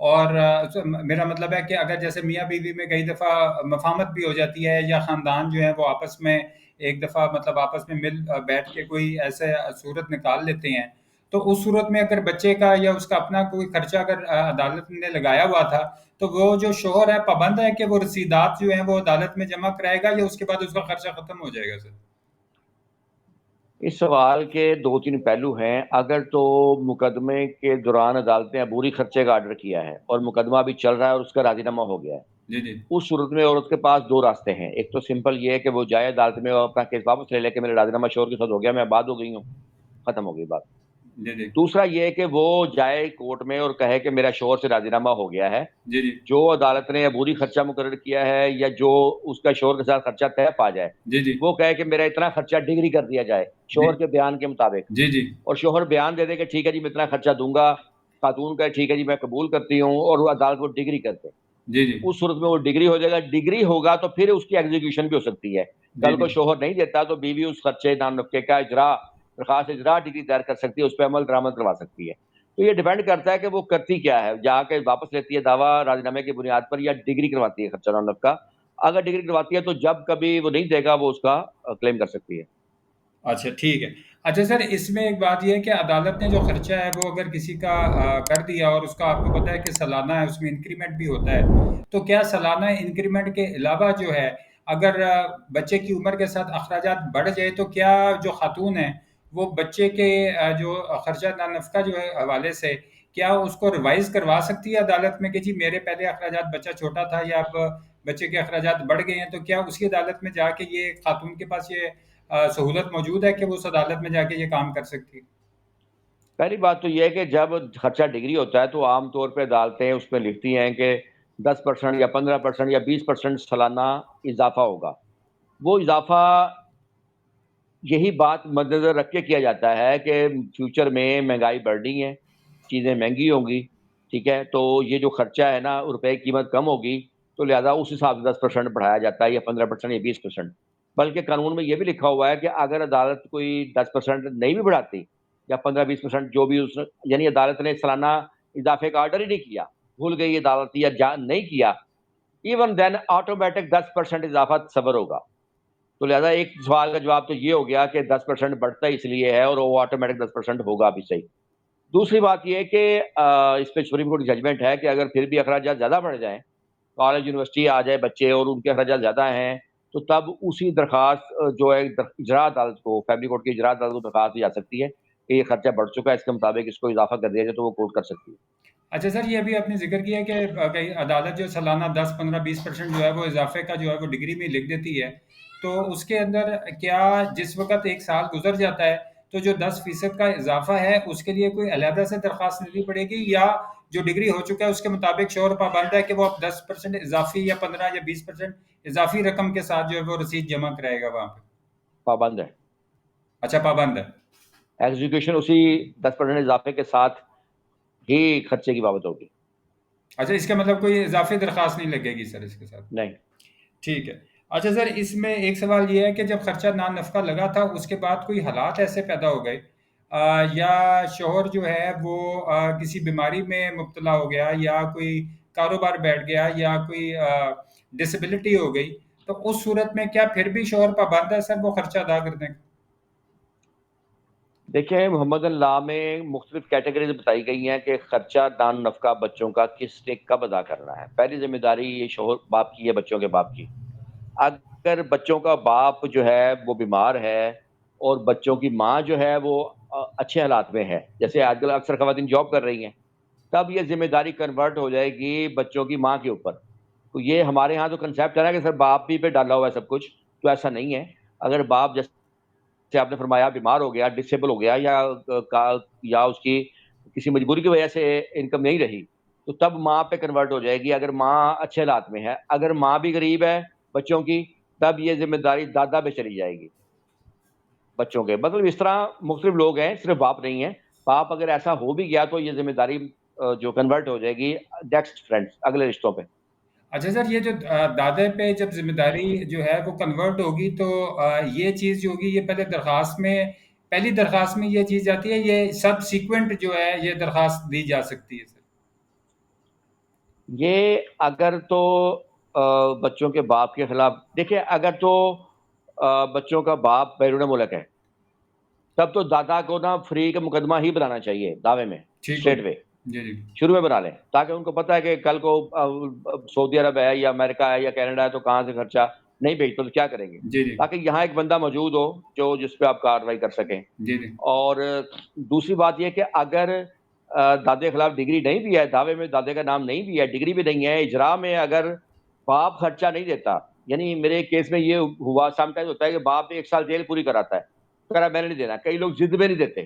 اور میرا مطلب ہے کہ اگر جیسے میاں بیوی میں کئی دفعہ مفاہمت بھی ہو جاتی ہے، یا خاندان جو ہے وہ آپس میں ایک دفعہ مطلب آپس میں مل بیٹھ کے کوئی ایسے صورت نکال لیتے ہیں، تو اس صورت میں اگر بچے کا یا اس کا اپنا کوئی خرچہ اگر عدالت نے لگایا ہوا تھا، تو وہ جو شوہر ہے پابند ہے کہ وہ رسیدات جو ہیں وہ عدالت میں جمع کرائے گا، یا اس کے بعد اس کا خرچہ ختم ہو جائے گا سر؟ اس سوال کے دو تین پہلو ہیں. اگر تو مقدمے کے دوران عدالت نے عبوری خرچے کا آرڈر کیا ہے اور مقدمہ ابھی چل رہا ہے اور اس کا راضی نامہ ہو گیا ہے، جی جی اس صورت میں عورت کے پاس دو راستے ہیں. ایک تو سمپل یہ ہے کہ وہ جائے عدالت میں اور اپنا کیس واپس لے لے کہ میرا راضی نامہ شوہر کے ساتھ ہو گیا، میں آباد ہو گئی ہوں، ختم ہو گئی بات. جی جی دوسرا یہ ہے کہ وہ جائے کورٹ میں اور کہے کہ میرا شوہر سے راضی نامہ ہو گیا ہے. جی جی جو عدالت نے عبوری خرچہ مقرر کیا ہے یا جو اس کا شوہر کے ساتھ خرچہ طے پا جائے، جی جی وہ کہے کہ میرا اتنا خرچہ ڈگری کر دیا جائے جی شوہر کے بیان کے مطابق، جی جی اور شوہر بیان دے دے کہ ٹھیک ہے جی میں اتنا خرچہ دوں گا، خاتون کا ٹھیک ہے جی میں قبول کرتی ہوں، اور وہ عدالت کو ڈگری کرتے. جی جی اس صورت میں وہ ڈگری ہو جائے گا. ڈگری ہوگا تو پھر اس کی ایگزیکیوشن بھی ہو سکتی ہے. جی کل جی کو شوہر نہیں دیتا تو بیوی اس خرچے نام نفقے کا اجرا، درخواست اجرا ڈگری دائر کر سکتی ہے، اس پہ عمل درآمد کروا سکتی ہے. تو یہ ڈیپینڈ کرتا ہے کہ وہ کرتی کیا ہے، جا کے واپس لیتی ہے دعویٰ راضی نامے کی بنیاد پر، یا ڈگری کرواتی ہے خرچہ نام نفقہ. اگر ڈگری کرواتی ہے تو جب کبھی وہ نہیں دے گا وہ اس کا کلیم کر سکتی ہے. اچھا ٹھیک ہے. اچھا سر، اس میں ایک بات یہ ہے کہ عدالت نے جو خرچہ ہے وہ اگر کسی کا کر دیا، اور اس کا آپ کو پتہ ہے کہ سالانہ ہے، اس میں انکریمنٹ بھی ہوتا ہے، تو کیا سالانہ انکریمنٹ کے علاوہ جو ہے اگر بچے کی عمر کے ساتھ اخراجات بڑھ جائے، تو کیا جو خاتون ہیں وہ بچے کے جو خرچہ نفقہ جو ہے حوالے سے، کیا اس کو ریوائز کروا سکتی ہے عدالت میں کہ جی میرے پہلے اخراجات بچہ چھوٹا تھا، یا اب بچے کے اخراجات بڑھ گئے ہیں، تو کیا اسی عدالت میں جا کے یہ خاتون کے پاس یہ سہولت موجود ہے کہ وہ اس عدالت میں جا کے یہ کام کر سکتی ہے؟ پہلی بات تو یہ ہے کہ جب خرچہ ڈگری ہوتا ہے تو عام طور پہ عدالتیں اس میں لکھتی ہیں کہ 10% یا 15% یا 20% سالانہ اضافہ ہوگا. وہ اضافہ یہی بات مد نظر رکھ کے کیا جاتا ہے کہ فیوچر میں مہنگائی بڑھ رہی ہے، چیزیں مہنگی ہوں گی، ٹھیک ہے، تو یہ جو خرچہ ہے نا روپے کی قیمت کم ہوگی، تو لہذا اس حساب سے 10% بڑھایا جاتا ہے، یا 15% یا 20%. بلکہ قانون میں یہ بھی لکھا ہوا ہے کہ اگر عدالت کوئی 10% نہیں بھی بڑھاتی یا 15-20% جو بھی اس نے، یعنی عدالت نے سالانہ اضافے کا آرڈر ہی نہیں کیا، بھول گئی عدالت یا نہیں کیا، ایون دین آٹومیٹک 10% اضافہ صبر ہوگا. تو لہذا ایک سوال کا جواب تو یہ ہو گیا کہ 10% بڑھتا اس لیے ہے اور وہ آٹومیٹک 10% ہوگا بھی صحیح. دوسری بات یہ ہے کہ اس پہ سپریم کورٹ کی ججمنٹ ہے کہ اگر پھر بھی اخراجات زیادہ بڑھ جائیں، کالج یونیورسٹی آ جائے بچے اور ان کے اخراجات زیادہ ہیں، تو تب اسی درخواست جو ہے اجرا عدالت کو، فیملی کورٹ کی اجرا عدالت کو درخواست دی جا سکتی ہے کہ یہ خرچہ بڑھ چکا ہے، اس کے مطابق اس کو اضافہ کر دیا جائے، تو وہ کورٹ کر سکتی ہے. اچھا سر، یہ ابھی آپ نے ذکر کیا کہ کئی عدالت جو سالانہ 10 15 20% جو ہے وہ اضافے کا جو ہے وہ ڈگری میں لکھ دیتی ہے، تو اس کے اندر کیا جس وقت ایک سال گزر جاتا ہے تو جو 10% کا اضافہ ہے اس کے لیے کوئی علیحدہ سے درخواست دینی پڑے گی، یا جو ڈگری ہو چکا ہے اس کے مطابق شوہر پابند ہے کہ وہ اب 10% اضافی یا 15 یا 20% اضافی رقم کے ساتھ جو ہے وہ رسید جمع کرائے گا وہاں پہ؟ پابند ہے. اچھا پابند ہے. ایگزیکیوشن اسی 10% اضافے کے ساتھ ہی خرچے کی بابت ہوگی. اچھا، اس کا مطلب کوئی اضافی درخواست نہیں لگے گی سر اس کے ساتھ؟ نہیں. ٹھیک ہے. اچھا سر، اس میں ایک سوال یہ ہے کہ جب خرچہ نان نفقہ لگا تھا اس کے بعد کوئی حالات ایسے پیدا ہو گئے، یا شوہر جو ہے وہ کسی بیماری میں مبتلا ہو گیا، یا کوئی کاروبار بیٹھ گیا، یا کوئی ڈسیبلٹی ہو گئی، تو اس صورت میں کیا پھر بھی شوہر پابند ہے سر وہ خرچہ ادا کرنے کا؟ دیکھیں محمد اللہ میں مختلف کیٹیگریز بتائی گئی ہیں کہ خرچہ دان نفقہ بچوں کا کس نے کب ادا کرنا ہے. پہلی ذمہ داری یہ شوہر باپ کی ہے، بچوں کے باپ کی. اگر بچوں کا باپ جو ہے وہ بیمار ہے اور بچوں کی ماں جو ہے وہ اچھے حالات میں ہے، جیسے آج کل اکثر خواتین جاب کر رہی ہیں، تب یہ ذمہ داری کنورٹ ہو جائے گی بچوں کی ماں کے اوپر. تو یہ ہمارے ہاں تو کنسیپٹ ہے نا کہ سر باپ بھی پہ ڈالا ہوا ہے سب کچھ، تو ایسا نہیں ہے. اگر باپ جیسے آپ نے فرمایا بیمار ہو گیا، ڈسیبل ہو گیا، یا اس کی کسی مجبوری کی وجہ سے انکم نہیں رہی، تو تب ماں پہ کنورٹ ہو جائے گی اگر ماں اچھے حالات میں ہے. اگر ماں بھی غریب ہے بچوں کی، تب یہ ذمہ داری دادا پہ چلی جائے گی بچوں کے. مطلب اس طرح مختلف لوگ ہیں، صرف باپ نہیں ہے. باپ اگر ایسا ہو بھی گیا تو یہ ذمہ داری جو کنورٹ ہو جائے گی نیکسٹ فرینڈس، اگلے رشتوں پہ. اچھا سر، یہ جو دادے پہ جب ذمہ داری جو ہے وہ کنورٹ ہوگی، تو یہ چیز جو ہوگی یہ پہلے درخواست میں، پہلی درخواست میں یہ چیز جاتی ہے، یہ سب سیکوینٹ جو ہے یہ درخواست دی جا سکتی ہے سر؟ یہ اگر تو بچوں کے باپ کے خلاف دیکھیں، اگر تو بچوں کا باپ بیرون ملک ہے تب تو دادا کو نا فری کا مقدمہ ہی بنانا چاہیے دعوے میں، ٹھیک ہو اسٹریٹ وے جی جی شروع میں بنا لیں، تاکہ ان کو پتہ ہے کہ کل کو سعودی عرب ہے یا امریکہ ہے یا کینیڈا ہے تو کہاں سے خرچہ نہیں بھیجتے تو کیا کریں گے، جی جی تاکہ یہاں ایک بندہ موجود ہو جو جس پہ آپ کارروائی کر سکیں۔ جی جی اور دوسری بات یہ کہ اگر دادے کے خلاف ڈگری نہیں بھی ہے، دعوے میں دادے کا نام نہیں بھی ہے، ڈگری بھی نہیں ہے، اجرا میں اگر باپ خرچہ نہیں دیتا، یعنی میرے کیس میں یہ ہوا، سم ٹائمز ہوتا ہے کہ باپ 1 سال جیل پوری کراتا ہے، کہہ رہا میں نے نہیں دینا، کئی لوگ ضد میں نہیں دیتے،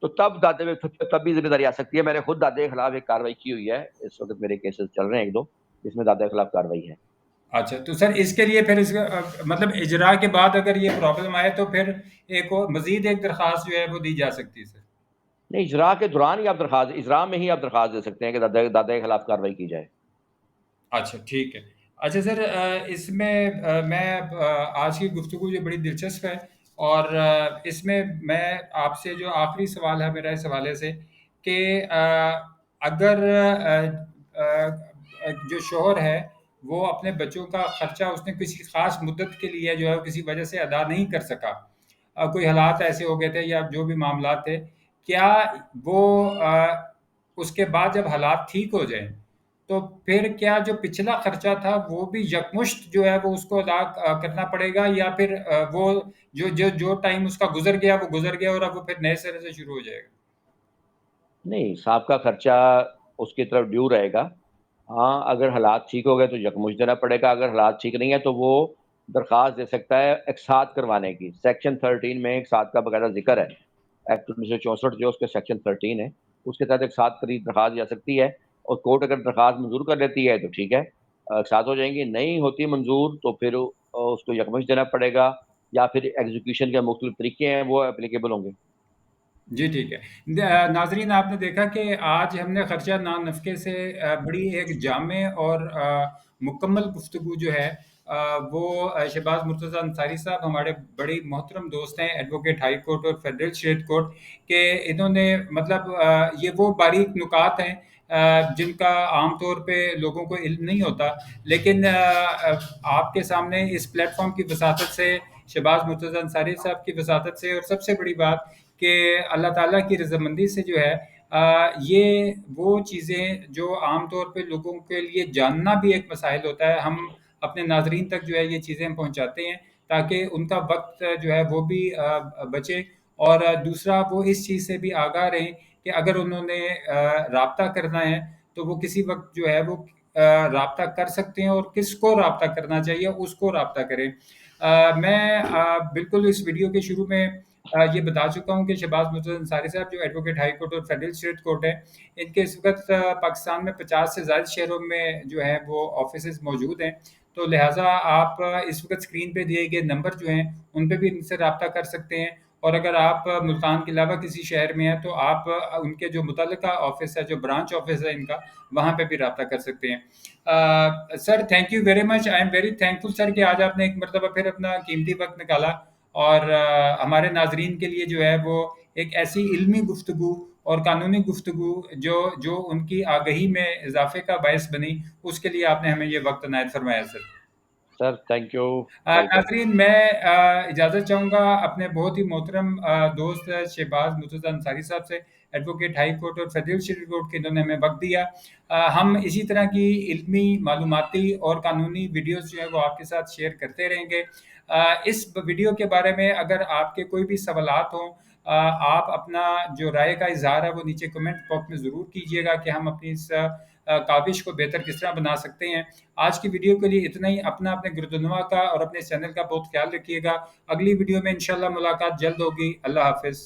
تو تب دادے میں تب بھی ذمہ داری آ سکتی ہے۔ میں نے خود دادے کے خلاف ایک کارروائی کی ہوئی ہے، اس وقت میرے کیسز چل رہے ہیں 1-2 جس میں دادے کے خلاف کارروائی ہے۔ اچھا تو سر اس کے لیے پھر اس کا مطلب اجرا کے بعد اگر یہ پرابلم آئے تو پھر ایک اور مزید ایک درخواست جو ہے وہ دی جا سکتی ہے سر؟ نہیں، اجرا کے دوران ہی آپ درخواست، اجرا میں ہی آپ درخواست دے سکتے ہیں کہ دادا کے خلاف کارروائی کی جائے۔ اچھا ٹھیک ہے۔ اچھا سر اس میں میں آج کی گفتگو جو بڑی دلچسپ ہے، اور اس میں آپ سے جو آخری سوال ہے میرا اس حوالے سے کہ اگر جو شوہر ہے وہ اپنے بچوں کا خرچہ اس نے کسی خاص مدت کے لیے جو ہے کسی وجہ سے ادا نہیں کر سکا، کوئی حالات ایسے ہو گئے تھے یا جو بھی معاملات تھے، کیا وہ اس کے بعد جب حالات ٹھیک ہو جائیں تو پھر کیا جو پچھلا خرچہ تھا وہ بھی یکمشت جو ہے وہ اس کو ادا کرنا پڑے گا، یا پھر وہ جو ٹائم اس کا گزر گیا وہ گزر گیا اور اب وہ پھر نئے سرے سے شروع ہو جائے گا؟ نہیں، صاحب کا خرچہ اس کی طرف ڈیو رہے گا۔ ہاں، اگر حالات ٹھیک ہو گئے تو یکمشت دینا پڑے گا، اگر حالات ٹھیک نہیں ہے تو وہ درخواست دے سکتا ہے اقساط کروانے کی۔ سیکشن 13 میں اقساط کا باقاعدہ ذکر ہے، ایکٹ 1964 جو اس کے سیکشن 13 ہے، اس کے تحت اقساط کی درخواست جا سکتی ہے، اور کورٹ اگر درخواست منظور کر لیتی ہے تو ٹھیک ہے، اقساط ہو جائیں گی، نہیں ہوتی منظور تو پھر اس کو یکمشت دینا پڑے گا، یا پھر ایگزیکیوشن کے مختلف طریقے ہیں وہ اپلیکیبل ہوں گے۔ جی ٹھیک ہے۔ ناظرین آپ نے دیکھا کہ آج ہم نے خرچہ نان نفقے سے بڑی ایک جامع اور مکمل گفتگو جو ہے وہ شہباز مرتضیٰ انصاری صاحب ہمارے بڑی محترم دوست ہیں، ایڈوکیٹ ہائی کورٹ اور فیڈرل اسٹیٹ کورٹ، کہ انہوں نے مطلب یہ وہ باریک نکات ہیں جن کا عام طور پہ لوگوں کو علم نہیں ہوتا، لیکن آپ کے سامنے اس پلیٹ فارم کی وساطت سے، شہباز مرتضیٰ انصاری صاحب کی وساطت سے، اور سب سے بڑی بات کہ اللہ تعالیٰ کی رضامندی سے جو ہے یہ وہ چیزیں جو عام طور پہ لوگوں کے لیے جاننا بھی ایک مسائل ہوتا ہے، ہم اپنے ناظرین تک جو ہے یہ چیزیں پہنچاتے ہیں تاکہ ان کا وقت جو ہے وہ بھی بچے، اور دوسرا وہ اس چیز سے بھی آگاہ رہیں کہ اگر انہوں نے رابطہ کرنا ہے تو وہ کسی وقت جو ہے وہ رابطہ کر سکتے ہیں، اور کس کو رابطہ کرنا چاہیے اس کو رابطہ کریں۔ میں بالکل اس ویڈیو کے شروع میں یہ بتا چکا ہوں کہ شہباز مرتضیٰ انصاری صاحب جو ایڈوکیٹ ہائی کورٹ اور فیڈرل اسٹیٹ کورٹ ہے، ان کے اس وقت پاکستان میں 50 سے زائد شہروں میں جو ہے وہ آفیسز موجود ہیں، تو لہٰذا آپ اس وقت اسکرین پہ دیے گئے نمبر جو ہیں ان پہ بھی ان سے رابطہ کر سکتے ہیں، اور اگر آپ ملتان کے علاوہ کسی شہر میں ہیں تو آپ ان کے جو متعلقہ آفس ہے، جو برانچ آفس ہے ان کا، وہاں پہ بھی رابطہ کر سکتے ہیں۔ Sir thank you very much, I am very thankful sir کہ آج آپ نے ایک مرتبہ پھر اپنا قیمتی وقت نکالا، اور ہمارے ناظرین کے لیے جو ہے وہ ایک ایسی علمی گفتگو اور قانونی گفتگو جو ان کی آگہی میں اضافے کا باعث بنی، اس کے لیے آپ نے ہمیں یہ وقت عنایت فرمایا sir. Sir thank you, welcome. ناظرین میں اجازت چاہوں گا اپنے بہت ہی محترم دوست شہباز مرتضیٰ انصاری صاحب سے، ایڈوکیٹ ہائی کورٹ اور فیڈرل اسٹیٹ کورٹ کے، انہوں نے ہمیں وقت دیا۔ ہم اسی طرح کی علمی، معلوماتی اور قانونی ویڈیوز جو ہے وہ آپ کے ساتھ شیئر کرتے رہیں گے۔ اس ویڈیو کے بارے میں اگر آپ کے کوئی بھی سوالات ہوں، آپ اپنا جو رائے کا اظہار ہے وہ نیچے کمنٹ باکس میں ضرور کیجیے گا کہ ہم اپنی اس کاوش کو بہتر کس طرح بنا سکتے ہیں۔ آج کی ویڈیو کے لیے اتنا ہی۔ اپنے گردنوا کا اور اپنے چینل کا بہت خیال رکھیے گا۔ اگلی ویڈیو میں انشاءاللہ ملاقات جلد ہوگی۔ اللہ حافظ۔